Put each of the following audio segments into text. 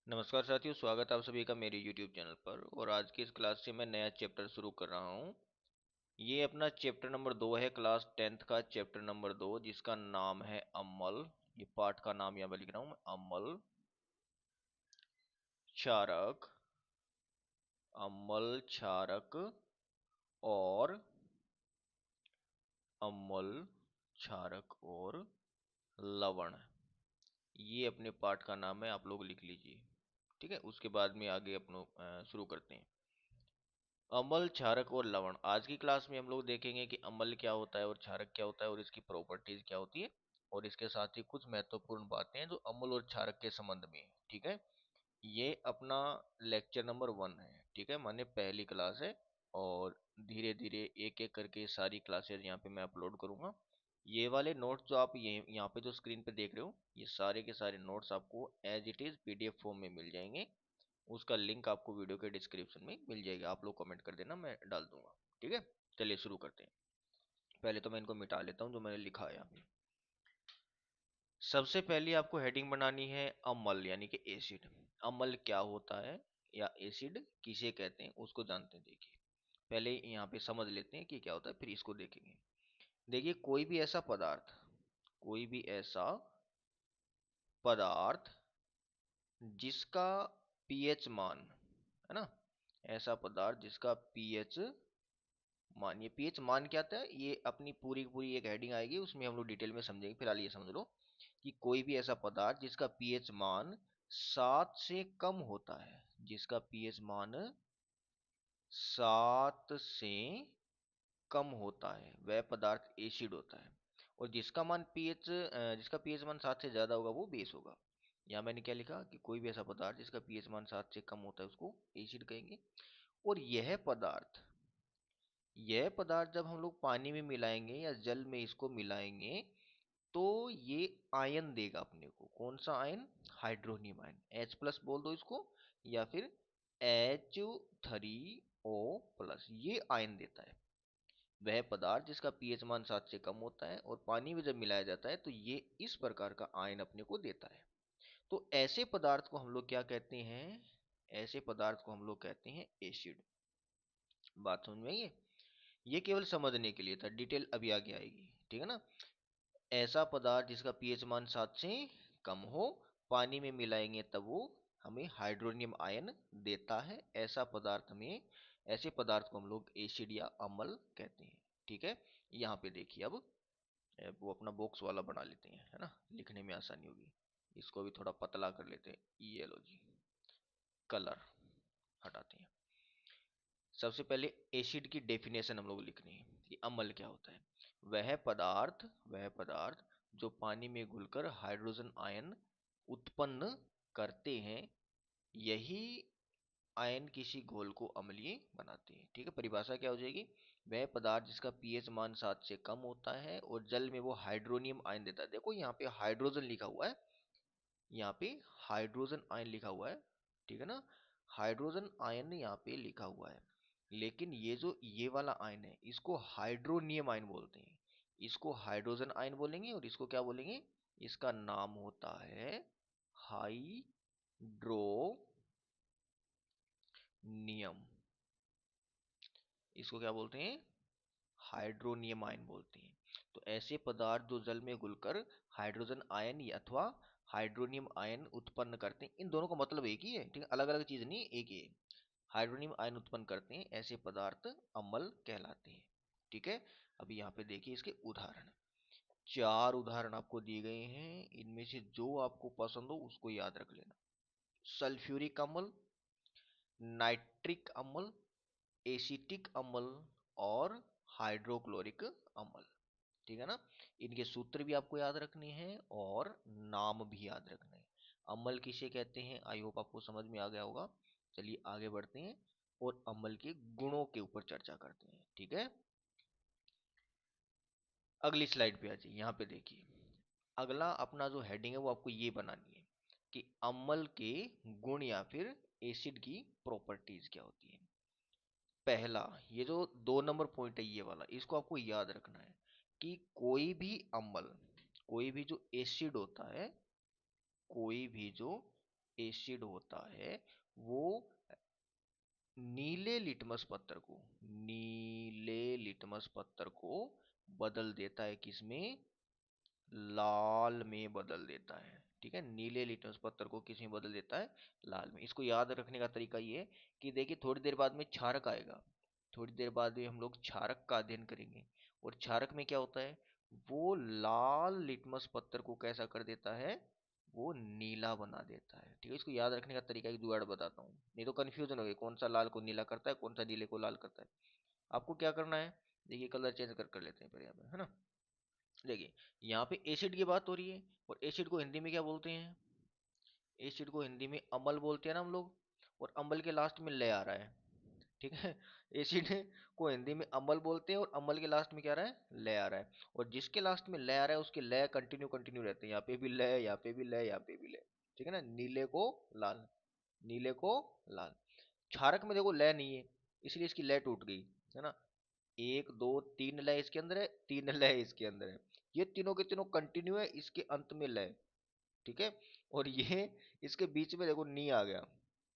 नमस्कार साथियों, स्वागत है आप सभी का मेरे YouTube चैनल पर। और आज की इस क्लास से मैं नया चैप्टर शुरू कर रहा हूँ। ये अपना चैप्टर नंबर 2 है, क्लास 10th का चैप्टर नंबर 2, जिसका नाम है अम्ल। ये पाठ का नाम यहाँ पर लिख रहा हूँ मैं, अम्ल क्षारक, अम्ल क्षारक और अम्ल क्षारक और लवण। ये अपने पाठ का नाम है, आप लोग लिख लीजिए। ठीक है, उसके बाद में आगे अपनों शुरू करते हैं। अम्ल, क्षारक और लवण। आज की क्लास में हम लोग देखेंगे कि अम्ल क्या होता है और क्षारक क्या होता है और इसकी प्रॉपर्टीज क्या होती है, और इसके साथ ही कुछ महत्वपूर्ण बातें हैं जो अम्ल और क्षारक के संबंध में है। ठीक है, ये अपना लेक्चर नंबर 1 है। ठीक है, माने पहली क्लास है, और धीरे धीरे एक एक करके सारी क्लासेज यहाँ पे मैं अपलोड करूंगा। ये वाले नोट्स जो आप ये यहाँ पे जो स्क्रीन पे देख रहे हो, ये सारे के सारे नोट्स आपको as it is PDF form में मिल जाएंगे। उसका लिंक आपको वीडियो के डिस्क्रिप्शन में मिल जाएगा, आप लोग कमेंट कर देना, मैं डाल दूंगा। ठीक है, चलिए शुरू करते हैं। पहले तो मैं इनको मिटा लेता हूँ जो मैंने लिखा है यहाँ पे। सबसे पहले आपको हेडिंग बनानी है अम्ल यानी कि एसिड। अम्ल क्या होता है या एसिड किसे कहते हैं उसको जानते हैं। देखिए, पहले यहाँ पे समझ लेते हैं कि क्या होता है, फिर इसको देखेंगे। देखिए, कोई भी ऐसा पदार्थ जिसका पीएच मान, है ना, ऐसा पदार्थ जिसका पीएच मान, ये पीएच मान क्या था, ये अपनी पूरी की पूरी एक हेडिंग आएगी, उसमें हम लोग डिटेल में समझेंगे। फिलहाल ये समझ लो कि कोई भी ऐसा पदार्थ जिसका पीएच मान 7 से कम होता है, जिसका पीएच मान 7 से कम होता है, वह पदार्थ एसिड होता है। और जिसका पीएच मान 7 से ज्यादा होगा वो बेस होगा। यहाँ मैंने क्या लिखा कि कोई भी ऐसा पदार्थ जिसका पीएच मान 7 से कम होता है उसको एसिड कहेंगे। और यह पदार्थ जब हम लोग पानी में मिलाएंगे या जल में इसको मिलाएंगे तो ये आयन देगा अपने को। कौन सा ion? Hydronium ion, H plus बोल दो इसको, या फिर H3O+, ये आयन देता है। वह पदार्थ जिसका पीएच मान 7 से कम होता है और पानी में जब मिलाया जाता है तो ये इस प्रकार का आयन अपने को देता है। तो ऐसे पदार्थ को हम लोग क्या कहते हैं? ऐसे पदार्थ को हम लोग कहते हैं एसिड। बात समझ में आई है? ये केवल समझने के लिए था, डिटेल अभी आगे आएगी। ठीक है ना। ऐसा पदार्थ जिसका पीएच मान 7 से कम हो, पानी में मिलाएंगे तब वो हमें हाइड्रोनियम आयन देता है। ऐसे पदार्थ को हम लोग एसिड या अम्ल कहते हैं। ठीक है, यहाँ पे देखिए अब वो अपना बॉक्स वाला बना लेते हैं, है ना, लिखने में आसानी होगी। इसको भी थोड़ा पतला कर लेते हैं। ये लो जी, कलर हटाते हैं। सबसे पहले एसिड की डेफिनेशन हम लोग लिखनी है कि अम्ल क्या होता है। वह पदार्थ जो पानी में घुलकर हाइड्रोजन आयन उत्पन्न करते हैं, यही आयन किसी घोल को अम्लीय बनाते हैं। ठीक है, परिभाषा क्या हो जाएगी? वह पदार्थ जिसका पीएच मान 7 से कम होता है और जल में वो हाइड्रोनियम आयन देता है। देखो यहाँ पे हाइड्रोजन लिखा हुआ है, यहाँ पे हाइड्रोजन आयन लिखा हुआ है। ठीक है ना, हाइड्रोजन आयन यहाँ पे लिखा हुआ है, लेकिन ये वाला आयन है इसको हाइड्रोनियम आयन बोलते हैं। इसको हाइड्रोजन आयन बोलेंगे और इसको क्या बोलेंगे? इसका नाम होता है हाइड्रोनियम। इसको क्या बोलते हैं? हाइड्रोनियम आयन बोलते हैं। तो ऐसे पदार्थ जो जल में घुलकर हाइड्रोजन आयन अथवा हाइड्रोनियम आयन उत्पन्न करते हैं, इन दोनों का मतलब एक ही है। ठीक है, अलग अलग चीज नहीं, एक ही है। हाइड्रोनियम आयन उत्पन्न करते हैं, ऐसे पदार्थ अम्ल कहलाते हैं। ठीक है, अभी यहाँ पे देखिए इसके उदाहरण। 4 उदाहरण आपको दिए गए हैं, इनमें से जो आपको पसंद हो उसको याद रख लेना। सल्फ्यूरिक अम्ल, नाइट्रिक अम्ल, एसिटिक अम्ल और हाइड्रोक्लोरिक अम्ल। ठीक है ना। इनके सूत्र भी आपको याद रखने हैं और नाम भी याद रखने हैं। अम्ल किसे कहते हैं, आई होप आपको समझ में आ गया होगा। चलिए आगे बढ़ते हैं और अम्ल के गुणों के ऊपर चर्चा करते हैं। ठीक है, अगली स्लाइड पे आ जाइए। यहाँ पे देखिए, अगला अपना जो हेडिंग है वो आपको ये बनानी है कि अम्ल के गुण या फिर एसिड की प्रॉपर्टीज क्या होती है। पहला, ये जो 2 नंबर पॉइंट है ये वाला, इसको आपको याद रखना है कि कोई भी जो एसिड होता है, कोई भी जो एसिड होता है वो नीले लिटमस पत्थर को बदल देता है, किसमें? लाल में बदल देता है। ठीक है, नीले लिटमस पत्थर को किस में बदल देता है? लाल में। इसको याद रखने का तरीका ये है कि देखिए थोड़ी देर बाद में क्षारक आएगा, थोड़ी देर बाद में हम लोग क्षारक का अध्ययन करेंगे, और क्षारक में क्या होता है? वो लाल लिटमस पत्थर को कैसा कर देता है? वो नीला बना देता है। ठीक है, इसको याद रखने का तरीका एक जुगाड़ बताता हूँ, नहीं तो कंफ्यूजन हो गई कौन सा लाल को नीला करता है, कौन सा नीले को लाल करता है। आपको क्या करना है, देखिए कलर चेंज कर लेते हैं फिर यहाँ पे, है ना। देखिए यहाँ पे एसिड की बात हो रही है, और एसिड को हिंदी में क्या बोलते हैं? एसिड को हिंदी में अम्ल बोलते हैं ना हम लोग, और अम्ल के लास्ट में ले आ रहा है। ठीक है, एसिड को हिंदी में अम्ल बोलते हैं, और अम्ल के लास्ट में क्या आ रहा है? ले आ रहा है। और जिसके लास्ट में ले आ रहा है उसके ले कंटिन्यू कंटिन्यू रहते हैं, यहाँ पे भी ले, यहाँ पे भी ले, यहाँ पे भी ले। ठीक है ना, नीले को लाल, नीले को लाल। क्षारक में देखो ले नहीं है, इसलिए इसकी ले टूट गई, है ना। एक दो तीन लय इसके अंदर है, तीन लय इसके अंदर है, ये तीनों के तीनों कंटिन्यू है, इसके अंत में लय। ठीक है, और ये इसके बीच में देखो नी आ गया।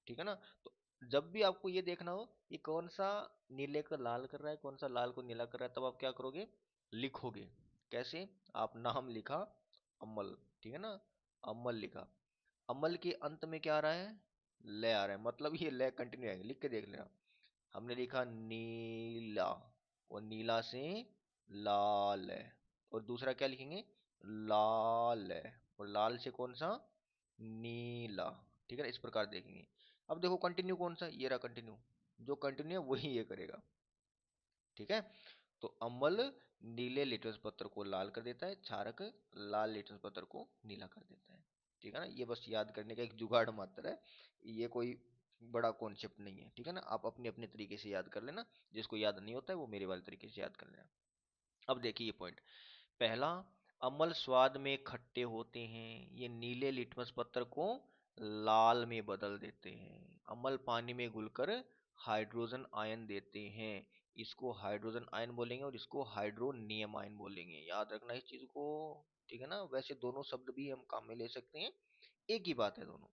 ठीक है ना, तो जब भी आपको ये देखना हो कि कौन सा नीले को लाल कर रहा है, कौन सा लाल को नीला कर रहा है, तब आप क्या करोगे? लिखोगे। कैसे? आप नाम लिखा अमल, ठीक है ना, अमल लिखा, अमल के अंत में क्या आ रहा है? ले आ रहा है, मतलब ये ले कंटिन्यू आएंगे, लिख के देख लेना। हमने लिखा नीला, और नीला से लाल है, और दूसरा क्या लिखेंगे? लाल है, और लाल से कौन सा? नीला। ठीक है ना, इस प्रकार देखेंगे। अब देखो कंटिन्यू कौन सा, ये रहा कंटिन्यू, जो कंटिन्यू है वही ये करेगा। ठीक है, तो अम्ल नीले लिटमस पत्र को लाल कर देता है, क्षारक लाल लिटमस पत्र को नीला कर देता है। ठीक है ना, ये बस याद करने का एक जुगाड़ मात्र है, ये कोई बड़ा कॉन्सेप्ट नहीं है। ठीक है ना, आप अपने अपने तरीके से याद कर लेना, जिसको याद नहीं होता है वो मेरे वाले तरीके से याद कर लेना। अब देखिए ये पॉइंट पहला, अम्ल स्वाद में खट्टे होते हैं, ये नीले लिटमस पत्थर को लाल में बदल देते हैं। अम्ल पानी में घुलकर हाइड्रोजन आयन देते हैं, इसको हाइड्रोजन आयन बोलेंगे, और इसको हाइड्रोनियम आयन बोलेंगे, याद रखना इस चीज को। ठीक है ना, वैसे दोनों शब्द भी हम काम में ले सकते हैं, एक ही बात है दोनों।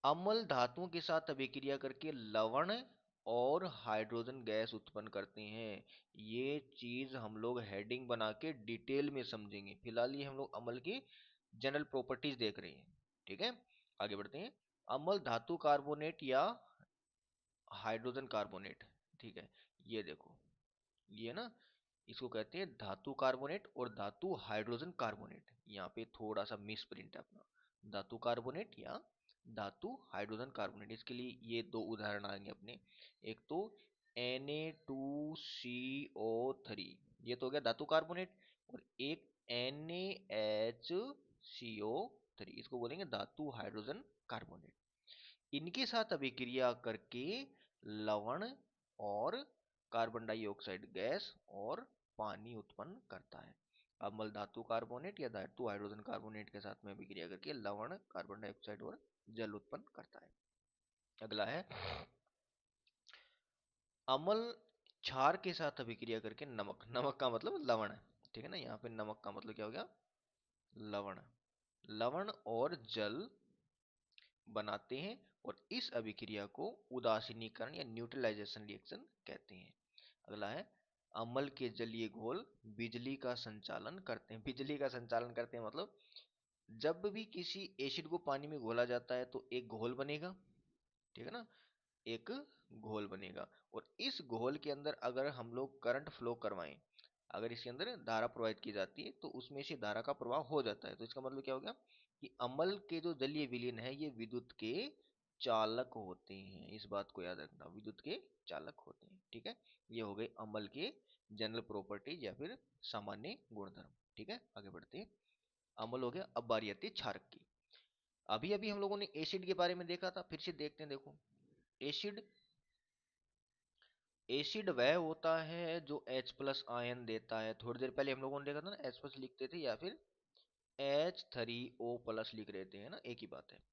अम्ल धातुओं के साथ अभिक्रिया करके लवण और हाइड्रोजन गैस उत्पन्न करते हैं। ये चीज हम लोग हेडिंग बना के डिटेल में समझेंगे, फिलहाल ये हम लोग अम्ल की जनरल प्रॉपर्टीज देख रहे हैं। ठीक है, आगे बढ़ते हैं। अम्ल धातु कार्बोनेट या हाइड्रोजन कार्बोनेट। ठीक है, ये देखो, ये ना, इसको कहते हैं धातु कार्बोनेट और धातु हाइड्रोजन कार्बोनेट। यहाँ पे थोड़ा सा मिस प्रिंट है अपना, धातु कार्बोनेट या धातु हाइड्रोजन कार्बोनेट। इसके लिए ये दो उदाहरण आएंगे अपने, एक तो Na2CO3, ये तो हो गया धातु कार्बोनेट, और एक NaHCO3, इसको बोलेंगे धातु हाइड्रोजन कार्बोनेट। इनके साथ अभिक्रिया करके लवण और कार्बन डाइऑक्साइड गैस और पानी उत्पन्न करता है। अम्ल धातु कार्बोनेट या धातु हाइड्रोजन कार्बोनेट के साथ में अभिक्रिया करके लवण, कार्बन डाइऑक्साइड और जल उत्पन्न करता है। अगला है अम्ल क्षार के साथ अभिक्रिया करके नमक, नमक का मतलब लवण है। ठीक है ना, यहाँ पे नमक का मतलब क्या हो गया? लवण। लवण और जल बनाते हैं, और इस अभिक्रिया को उदासीनीकरण या न्यूट्रलाइजेशन रिएक्शन कहते हैं। अगला है अम्ल के जलीय घोल बिजली का संचालन करते हैं। बिजली का संचालन करते हैं मतलब जब भी किसी एसिड को पानी में घोला जाता है तो एक घोल बनेगा। ठीक है ना, एक घोल बनेगा, और इस घोल के अंदर अगर हम लोग करंट फ्लो करवाएं, अगर इसके अंदर धारा प्रवाहित की जाती है तो उसमें से धारा का प्रवाह हो जाता है। तो इसका मतलब क्या हो गया कि अम्ल के जो जलीय विलीन है ये विद्युत के चालक होते हैं, इस बात को याद रखना, विद्युत के चालक होते हैं। ठीक है, ये हो गए अम्ल के जनरल प्रॉपर्टीज या फिर सामान्य गुणधर्म। ठीक है, आगे बढ़ते हैं। अम्ल हो गया, अब बारी आती है क्षारक की। अभी अभी हम लोगों ने एसिड के बारे में देखा था, फिर से देखते हैं। देखो एसिड, एसिड वह होता है जो H प्लस आयन देता है। थोड़ी देर पहले हम लोगों ने देखा था ना, H प्लस लिखते थे या फिर H3O प्लस लिख रहे थे, है ना, एक ही बात है।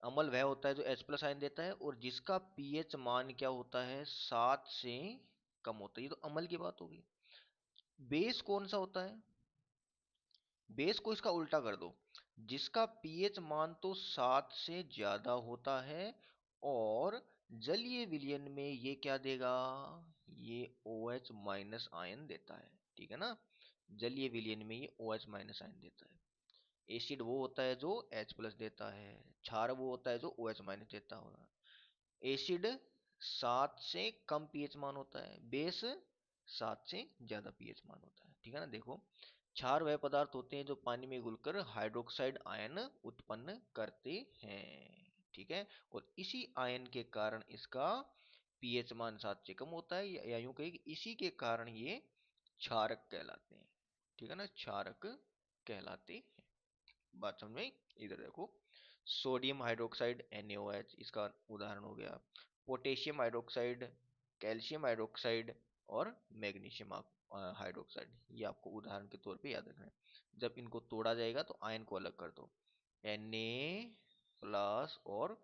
अम्ल वह होता है जो H प्लस आयन देता है और जिसका पीएच मान क्या होता है? 7 से कम होता है। ये तो अम्ल की बात होगी। बेस कौन सा होता है? बेस को इसका उल्टा कर दो, जिसका पीएच मान तो 7 से ज्यादा होता है और जलीय विलयन में ये क्या देगा, ये OH माइनस आयन देता है। ठीक है ना, जलीय विलयन में ये OH माइनस आयन देता है। एसिड वो होता है जो H प्लस देता है, क्षार वो होता है जो OH माइनस देता होगा। एसिड 7 से कम पीएच मान होता है, बेस 7 से ज्यादा पीएच मान होता है। ठीक है ना, देखो क्षार वह पदार्थ होते हैं जो पानी में घुलकर हाइड्रोक्साइड आयन उत्पन्न करते हैं। ठीक है, और इसी आयन के कारण इसका पीएच मान 7 से कम होता है, या यूं कहिए कि इसी के कारण ये क्षारक कहलाते हैं। ठीक है ना, क्षारक कहलाते हैं। बात समझ में आई? इधर देखो, सोडियम हाइड्रोक्साइड NaOH इसका उदाहरण हो गया, पोटेशियम हाइड्रोक्साइड, कैल्शियम हाइड्रोक्साइड और मैग्नीशियम हाइड्रोक्साइड, ये आपको उदाहरण के तौर पे याद रखना है। जब इनको तोड़ा जाएगा तो आयन को अलग कर दो, Na प्लस और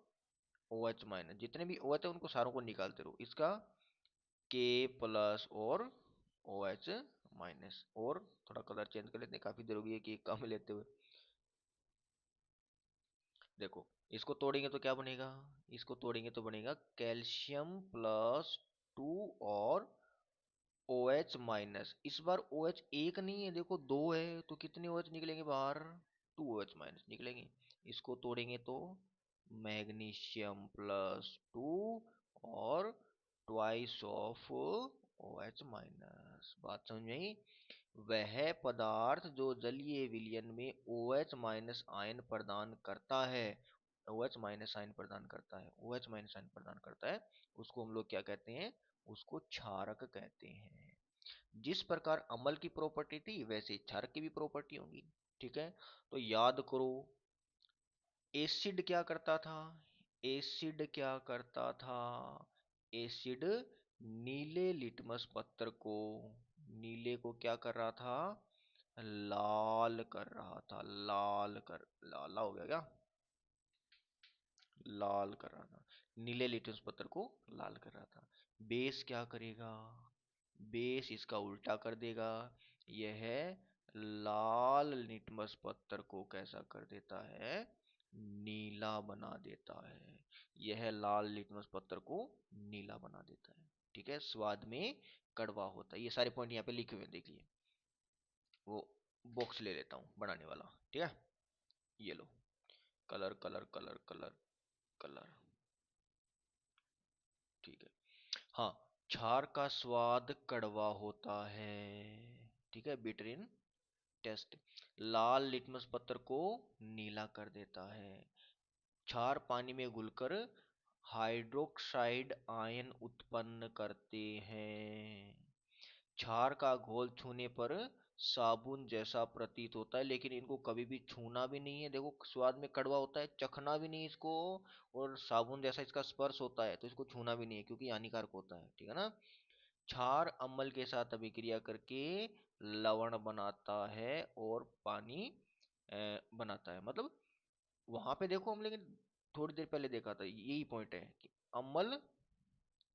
OH माइनस, जितने भी OH है उनको सारों को निकालते रहो, इसका K प्लस और OH माइनस। और थोड़ा कलर चेंज कर लेते हैं, काफी देर हो गई है कि कम लेते हुए। देखो इसको तोड़ेंगे तो क्या बनेगा, इसको तोड़ेंगे तो बनेगा कैल्शियम प्लस 2 और OH माइनस। इस बार OH एक नहीं है, देखो दो है, तो कितने OH निकलेंगे बाहर, 2 OH माइनस निकलेंगे। इसको तोड़ेंगे तो मैग्नीशियम प्लस 2 और ट्वाइस ऑफ OH माइनस। बात समझ में आई? वह पदार्थ जो जलीय विलयन में OH माइनस आयन प्रदान करता है, OH माइनस आयन प्रदान करता है, OH माइनस आयन प्रदान करता है, उसको हम लोग क्या कहते हैं, उसको क्षारक कहते हैं। जिस प्रकार अम्ल की प्रॉपर्टी थी वैसे क्षारक की भी प्रॉपर्टी होगी। ठीक है, तो याद करो, एसिड क्या करता था, एसिड क्या करता था, एसिड नीले लिटमस पत्थर को, नीले को क्या कर रहा था, लाल कर रहा था, लाल हो गया क्या, लाल कर रहा था, नीले लिटमस पत्थर को लाल कर रहा था। बेस क्या करेगा, बेस इसका उल्टा कर देगा, यह लाल लिटमस पत्थर को कैसा कर देता है, नीला बना देता है। यह लाल लिटमस पत्थर को नीला बना देता है। ठीक है, स्वाद में कड़वा होता है। ये सारे पॉइंट यहाँ पे लिखे हुए देखिए, वो बॉक्स ले लेता हूँ बनाने वाला। ठीक है, ये लो, colour colour colour colour colour. ठीक है, हाँ, क्षार का स्वाद कड़वा होता है। ठीक है, बिटर इन टेस्ट। लाल लिटमस पत्थर को नीला कर देता है। क्षार पानी में घुलकर हाइड्रोक्साइड आयन उत्पन्न करते हैं। क्षार का घोल छूने पर साबुन जैसा प्रतीत होता है, लेकिन इनको कभी भी छूना भी नहीं है। देखो स्वाद में कड़वा होता है, चखना भी नहीं इसको, और साबुन जैसा इसका स्पर्श होता है, तो इसको छूना भी नहीं है क्योंकि हानिकारक होता है। ठीक है ना, क्षार अम्ल के साथ अभिक्रिया करके लवण बनाता है और पानी बनाता है। मतलब वहां पे देखो हम, लेकिन थोड़ी देर पहले देखा था, यही पॉइंट है कि अम्ल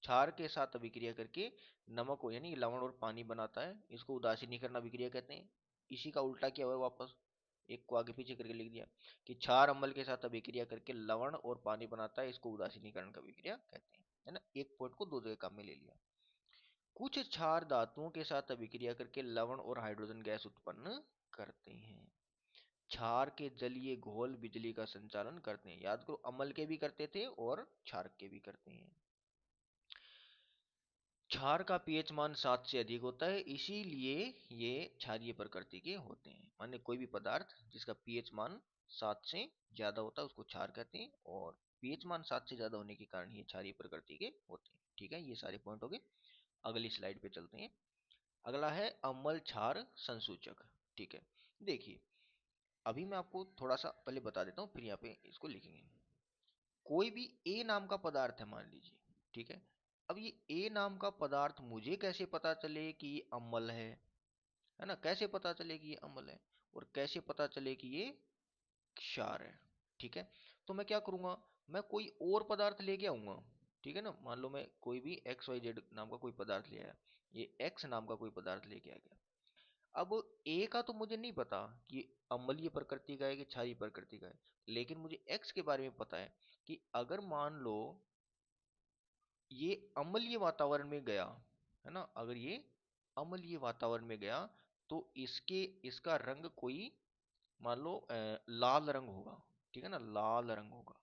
क्षार के साथ अभिक्रिया करके नमक को यानी लवण और पानी बनाता है, इसको उदासीनीकरण अभिक्रिया कहते हैं। इसी का उल्टा किया हुआ है वापस, एक को आगे पीछे करके लिख दिया कि क्षार अम्ल के साथ अभिक्रिया करके लवण और पानी बनाता है, इसको उदासीनीकरण का अभिक्रिया कहते हैं। है ना, एक पॉइंट को दो जगह काम में ले लिया। कुछ क्षार धातुओं के साथ अभिक्रिया करके लवण और हाइड्रोजन गैस उत्पन्न करते हैं। क्षार के जलीय घोल बिजली का संचालन करते हैं। याद करो, अम्ल के भी करते थे और क्षार के भी करते हैं। क्षार का पीएच मान 7 से अधिक होता है, इसीलिए ये क्षारीय प्रकृति के होते हैं। माने कोई भी पदार्थ जिसका पीएच मान 7 से ज्यादा होता है उसको क्षार कहते हैं, और पीएच मान 7 से ज्यादा होने के कारण ये क्षारीय प्रकृति के होते हैं। ठीक है, ये सारे पॉइंट हो गए। अगली स्लाइड पे चलते हैं। अगला है अम्ल क्षार संसूचक। ठीक है, देखिए अभी मैं आपको थोड़ा सा पहले बता देता हूँ, फिर यहाँ पे इसको लिखेंगे। कोई भी ए नाम का पदार्थ है मान लीजिए। ठीक है, अब ये ए नाम का पदार्थ मुझे कैसे पता चले कि ये अम्ल है ना, कैसे पता चले कि ये अम्ल है, और कैसे पता चले कि ये क्षार है। ठीक है, तो मैं क्या करूंगा, मैं कोई और पदार्थ लेके आऊंगा। ठीक है ना, मान लो मैं कोई भी XYZ नाम का कोई पदार्थ ले आया, ये X नाम का कोई पदार्थ लेके आ गया। अब ए का तो मुझे नहीं पता कि अम्लीय प्रकृति का है कि क्षारीय प्रकृति का है, लेकिन मुझे एक्स के बारे में पता है कि अगर मान लो ये अम्लीय वातावरण में गया, है ना, अगर ये अम्लीय वातावरण में गया तो इसका रंग कोई मान लो लाल रंग होगा, ठीक है ना, लाल रंग होगा।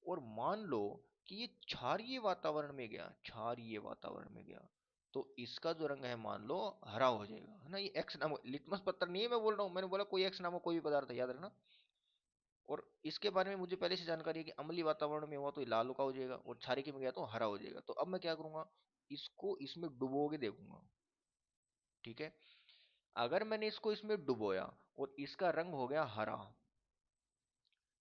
और मान लो कि ये क्षारीय वातावरण में गया, क्षारीय वातावरण में गया, तो इसका जो रंग है मान लो हरा हो जाएगा, है ना। ये एक्स नामक लिटमस पत्र नहीं है मैं बोल रहा हूँ, मैंने बोला कोई एक्स नामक कोई भी पदार्थ है, याद रखना। और इसके बारे में मुझे पहले से जानकारी है कि अम्लीय वातावरण में हुआ तो ये लाल का हो जाएगा और क्षारीय में गया तो हरा हो जाएगा। तो अब मैं क्या करूंगा, इसको इसमें डुबो के देखूंगा, ठीक है। अगर मैंने इसको इसमें डुबोया और इसका रंग हो गया हरा,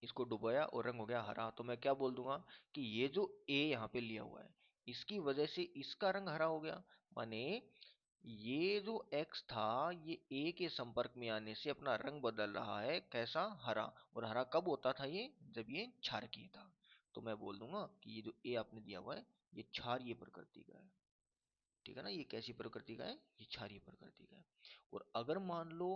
इसको डुबोया और रंग हो गया हरा, तो मैं क्या बोल दूंगा कि ये जो ए यहाँ पे लिया हुआ है इसकी वजह से इसका रंग हरा हो गया। माने ये जो एक्स था ये ए के संपर्क में आने से अपना रंग बदल रहा है, कैसा, हरा। और हरा कब होता था ये, जब ये क्षारकीय था। तो मैं बोल दूंगा कि ये जो ए आपने दिया हुआ है ये क्षारीय प्रकृति का है, ठीक है ना। ये कैसी प्रकृति का है, ये क्षारीय प्रकृति का है। और अगर मान लो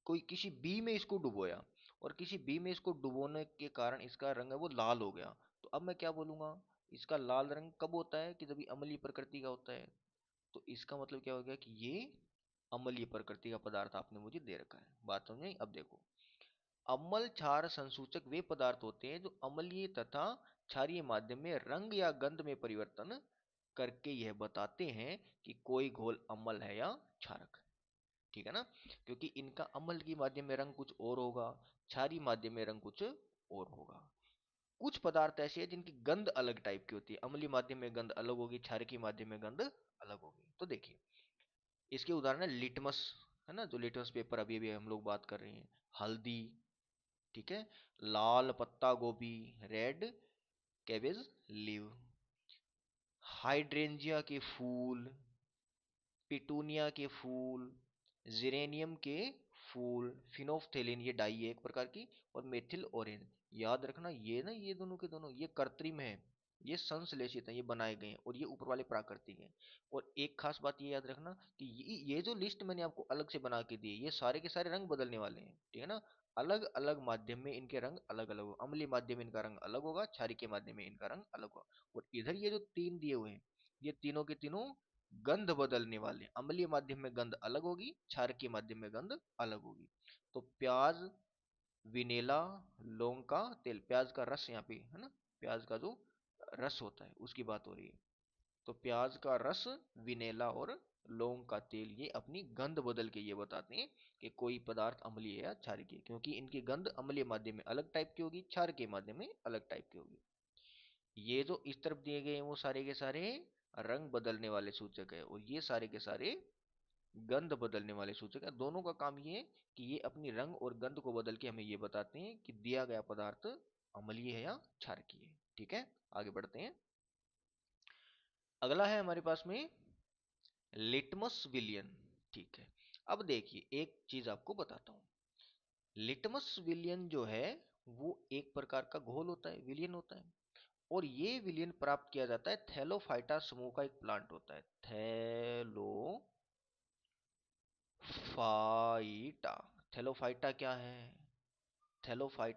कोई किसी बी में इसको डुबोया और किसी बी में इसको डुबोने के कारण इसका रंग है वो लाल हो गया, तो अब मैं क्या बोलूंगा, इसका लाल रंग कब होता है कि जब ये अम्लीय प्रकृति का होता है। तो इसका मतलब क्या हो गया कि ये अम्लीय प्रकृति का पदार्थ आपने मुझे दे रखा है। बात समझ आई। अब देखो, अम्ल क्षार संसूचक वे पदार्थ होते हैं जो अम्लीय तथा क्षारीय माध्यम में रंग या गंध में परिवर्तन करके यह बताते हैं कि कोई घोल अम्ल है या क्षारक, ठीक है ना। क्योंकि इनका अम्ल की माध्यम में रंग कुछ और होगा, क्षारीय माध्यम में रंग कुछ और होगा। कुछ पदार्थ ऐसे हैं जिनकी गंध अलग टाइप की होती है, अम्लीय माध्यम में गंध अलग होगी, क्षारकीय माध्यम में गंध अलग होगी। तो देखिए इसके उदाहरण है लिटमस, है ना, जो लिटमस पेपर अभी अभी हम लोग बात कर रहे हैं, हल्दी, ठीक है, लाल पत्ता गोभी, रेड कैबेज लीव, हाइड्रेंजिया के फूल, पिटूनिया के फूल, जेरेनियम के फूल, फिनोफ्थेलिन ये डाई है एक प्रकार की, और मेथिल ऑरेंज। याद रखना ये ना, ये दोनों के दोनों ये कृत्रिम है, ये संश्लेषित है, ये बनाए गए हैं, और ये ऊपर वाले प्राकृतिक हैं। और एक खास बात ये याद रखना कि ये जो लिस्ट मैंने आपको अलग से बना के दी है ये सारे के सारे रंग बदलने वाले हैं, ठीक है ना। अलग अलग माध्यम में इनके रंग अलग अलग होगा, अम्लीय माध्यम में इनका रंग अलग होगा, क्षारीय के माध्यम में इनका रंग अलग होगा। और इधर ये जो तीन दिए हुए हैं ये तीनों के तीनों गंध बदलने वाले, अम्लीय माध्यम में गंध अलग होगी, क्षारकीय माध्यम में गंध अलग होगी। तो प्याज, विनेला, लौंग का तेल, प्याज का रस यहाँ पे है ना, प्याज का जो रस होता है उसकी बात हो रही है। तो प्याज का रस, विनेला और लौंग का तेल ये अपनी गंध बदल के ये बताते हैं कि कोई पदार्थ अम्लीय है या क्षारकीय, क्योंकि इनकी गंध अम्लीय माध्यम में अलग टाइप की होगी, क्षारकीय माध्यम में अलग टाइप की होगी। ये जो इस तरफ दिए गए हैं वो सारे के सारे रंग बदलने वाले सूचक है, और ये सारे के सारे गंध बदलने वाले सूचक है। दोनों का काम ये है कि ये अपनी रंग और गंध को बदल के हमें ये बताते हैं कि दिया गया पदार्थ अम्लीय है या क्षारकीय है, ठीक है। आगे बढ़ते हैं। अगला है हमारे पास में लिटमस विलियन, ठीक है। अब देखिए एक चीज आपको बताता हूँ, लिटमस विलियन जो है वो एक प्रकार का घोल होता है, विलियन होता है। और ये विलियन प्राप्त किया जाता है थैलोफाइटा समूह का एक प्लांट होता है, थैलोफाइटा। थैलोफाइटा क्या है, थैलोफाइटा